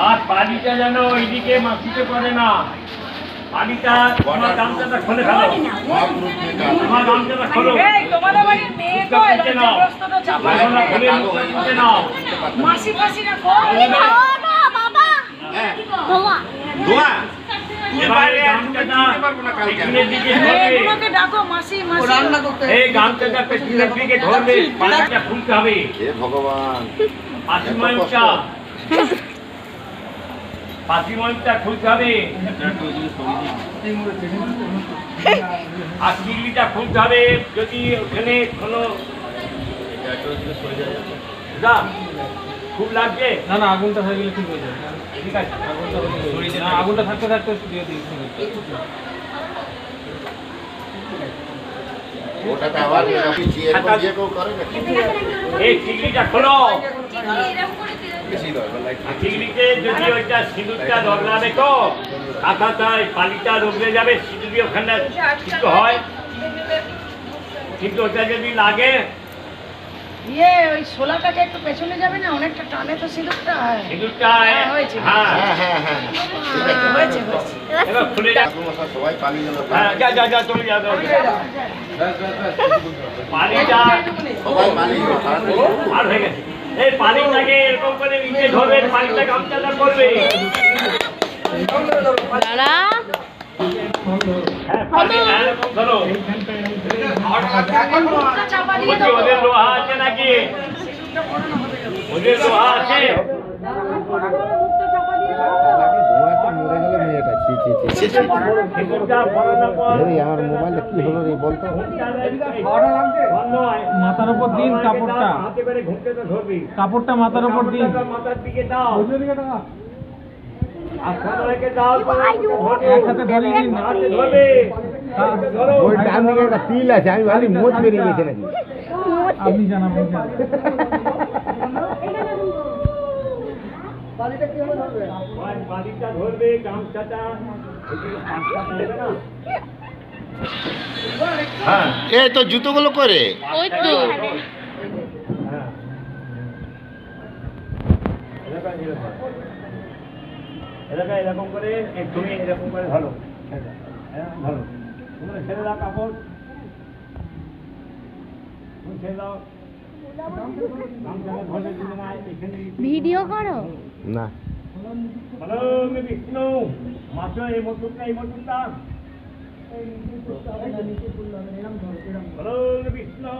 আর পানিটা যেন ওইদিকে মাটিতে পড়ে না। পানিটা তোমার গামছাটা খুলে ফেলো, তোমার গামছাটা খোলো, তোমাদের বাড়ির মেয়ে তো রাজ্যগ্রস্তটা চাপা খুলে নাও। মাসি মাসি না কো বাবা দোয়া দোয়া এবারে গামছাটা পেছনের দিকে ধরবে, তোমাকে ডাকো মাসি মাসি রান্না করতে। এই গামছাটা পেছনের দিকে ধরবে, পানিটা খুলতে হবে। হে ভগবান, পাঁচিময়টা পাঁচিময়টা খুলতে হবে, আর চিংড়িটা খুলতে হবে। যদি ওখানে কোনো খুব লাগছে না, না আগুনটা হয়ে গেলে ঠিক হয়ে যাবে। ঠিক আছে, আগুনটা থাকতে থাকতে দিয়ে দিই। ওটাতে আবার এই চিংড়িটা খোলো। চিংড়িতে যদি ওইটা সিঁদুরটা রগলাবে তো কাঁথাটায় পানিটা রগলে যাবে, সিঁদুর দিয়ে ওখানে ঠিক হয়। কিন্তু ওটা যদি লাগে ওই শোলাটাকে একটু পেছনে যাবে না, অনেকটা টানে তো সিঁদুরটা। সিঁদুরটা হয়েছে এবার খুলে যা, সবাই পানি যা যা যা চলে যা, পানিটা সবাই পানি আর হয়ে গেছে। এই পানিটাকে এরকম করে নিচে ধরবে, পানিটা গামছাটা করবে। দাদা এরকম ধরো। ওদের লোহা আছে নাকি? ওদের লোহা আছে? মাথার উপর দিন কাপড়টা, কাপড়টা মাথার উপর দিন, মাথার দিকে দাও, একসাথে ধরে দিন। ওই ডান দিকে একটা তিল আছে, আমি ভাবি মোচ বেরিয়ে গেছে নাকি। আপনি জানাবেন বাড়িটা ধরবে, গামছাটা এই তো জুতোগুলো করে ওই তো এলাকায় এরকম করে তুমি এরকম করে ধরো, ধরো তোমরা ছেড়ে দাও কাপড়, ছেড়ে দাও। ভিডিও করো না। বলো বিষ্ণু মাছ, এই মটুরটা এই মটুরটা বলো বিষ্ণু,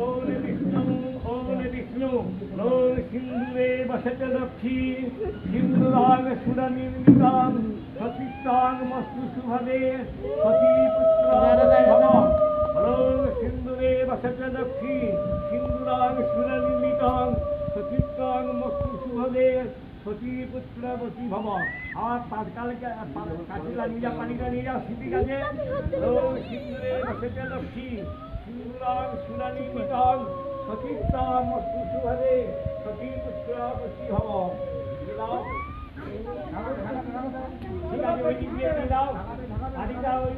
ও বিষ্ণু, ও বিষ্ণু। সিন্ধুরে বসতে লক্ষ্মী, সিন্ধুরাং সুরনির্মিতাং, সতীত্বাং মস্তু শুভদে, সতী পুত্রাং ভব। বলো সিন্ধুরে বসতে লক্ষ্মী, সিন্ধুরাং সুরনির্মিতাং, সতীত্বাং মস্তু শুভদে, সতী পুত্রবতী ভব। আর কালকে কাছে নিয়ে যাও, পানিটা নিয়ে যাও সিদ্ধি কাছে। সিন্ধুরে বসতে লক্ষ্মী, সিন্ধুরাং সুরনির্মিতাং, সতীত্বাং মস্তু শুভদে, সতী পুত্রবতী ভব। দাও ঠিক আছে, ওই দিক দিয়ে দাও পানিটা, ওই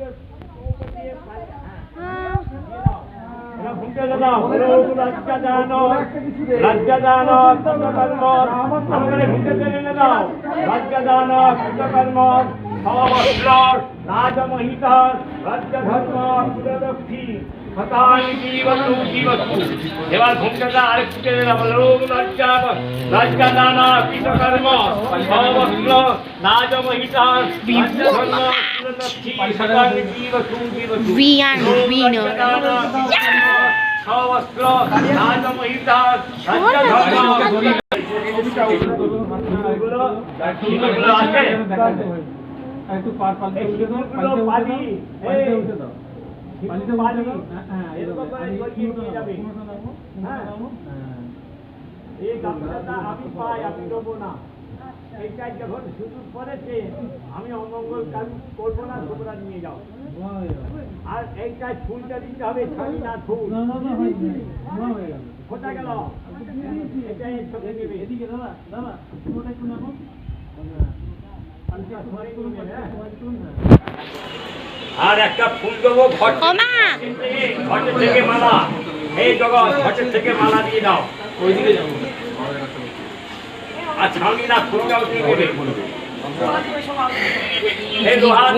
রাজমহিতা রাজ্যধর্ম সুরদক্ষী এবার ঘুমটা আরেকটু রাজ্যদানা কৃতকর্ম সবস্ত্র রাজমহিতা রাজ্যধর্ম বিয়ান বিনো সবস্ত্র রাজমহিতা রাজ্যধর্ম একটু পাল্টে উঠে দাও, পাল্টে উঠে দাও, পানিতে উঠে দাও। হ্যাঁ এরকম এই গামছাটা আমি পাই, আমি দেবো না। এইটাই যখন শুরু করেছে, আমি অমঙ্গল কাজ করবো না, তোমরা নিয়ে যাও। আর এইটাই ফুলটা দিতে হবে, ছাড়ি না ফুল। কোথায় গেল? এটাই চোখে নেবে। এদিকে দাদা, দাদা ওটা একটু নাও। আর একটা ফুল দেবো ঘর থেকে মালা, এই জগৎ ঘটের থেকে মালা দিয়ে দাও। ওইদিকে যাবো। আর ছাউনি না খুলটাও দিয়ে দেবে। এই লোহার